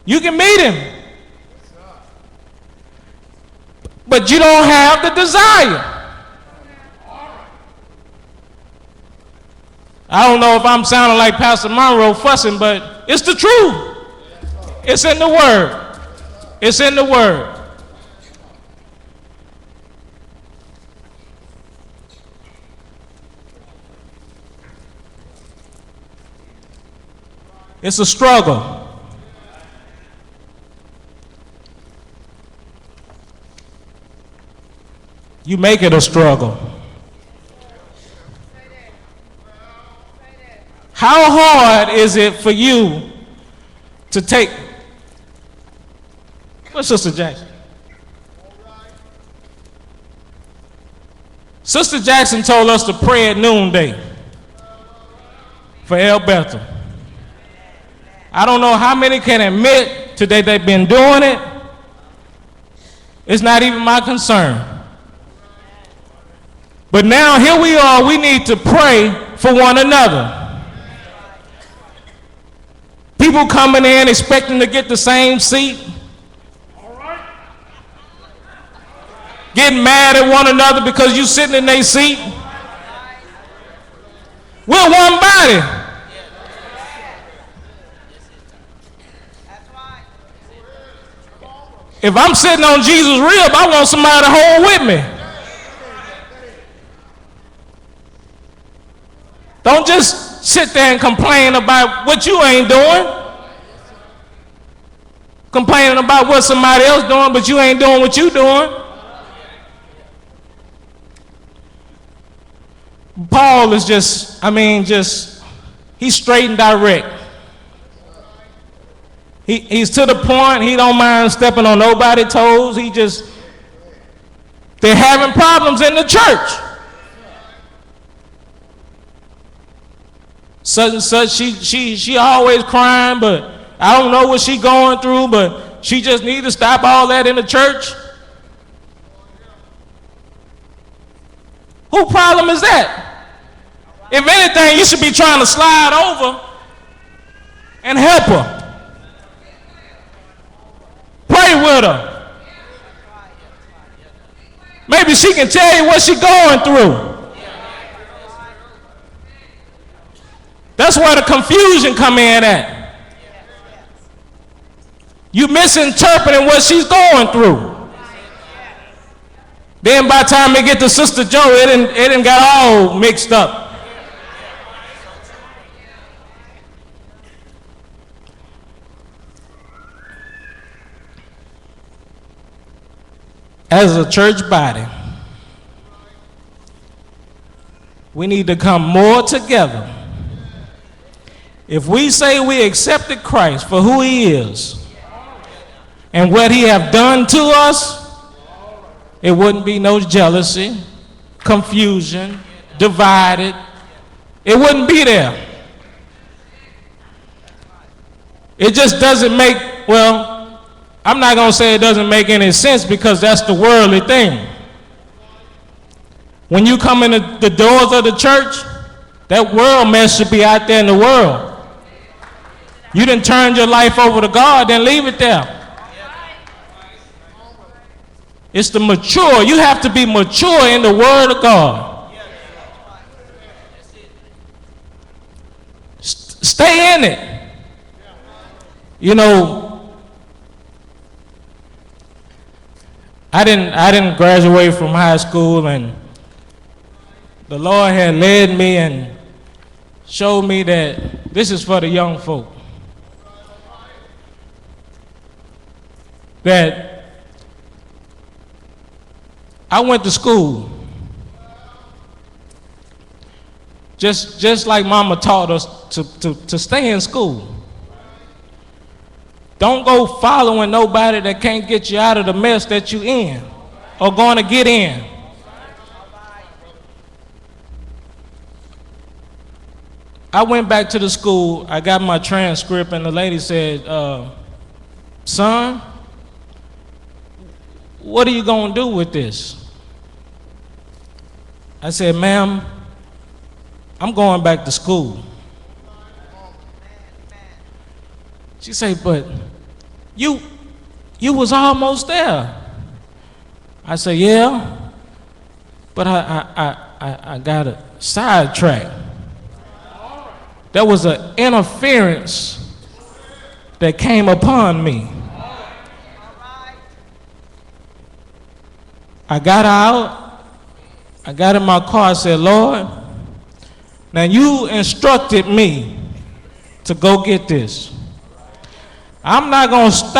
You can meet him. But you don't have the desire. I don't know if I'm sounding like Pastor Monroe fussing, but it's the truth. It's in the Word. It's in the Word. It's a struggle. You make it a struggle. How hard is it for you to take? What's Sister Jackson? Sister Jackson told us to pray at noonday for El Bethel. I don't know how many can admit today they've been doing it. It's not even my concern. But now here we are, we need to pray for one another. People coming in expecting to get the same seat. Getting mad at one another because you sitting in their seat. We're one body. If I'm sitting on Jesus' rib, I want somebody to hold with me. Don't just sit there and complain about what you ain't doing. Complaining about what somebody else doing, but you ain't doing what you doing. Paul is just, he's straight and direct. He's to the point. He don't mind stepping on nobody's toes. They're having problems in the church. Such and such, she always crying, but I don't know what she going through, but she just need to stop all that in the church. Whose problem is that? If anything, you should be trying to slide over and help her. Pray with her. Maybe she can tell you what she's going through. That's where the confusion come in at. You misinterpreting what she's going through. Then by the time they get to Sister Joe, it didn't got all mixed up. As a church body, we need to come more together. If we say we accepted Christ for who he is and what he have done to us, it wouldn't be no jealousy, confusion, divided. It wouldn't be there. It just doesn't make, I'm not going to say it doesn't make any sense because that's the worldly thing. When you come in the doors of the church, that world mess should be out there in the world. You done turned your life over to God, then leave it there. It's the mature. You have to be mature in the Word of God. Stay in it. You know, I didn't graduate from high school, and the Lord had led me and showed me that this is for the young folk. That I went to school just like Mama taught us to stay in school. Don't go following nobody that can't get you out of the mess that you in or going to get in. I went back to the school, I got my transcript, and the lady said, son, what are you going to do with this? I said, ma'am, I'm going back to school. She said, but you was almost there. I said, yeah, but I got a sidetracked. There was an interference that came upon me. I got out, I got in my car, I said, Lord, now you instructed me to go get this. I'm not going to stop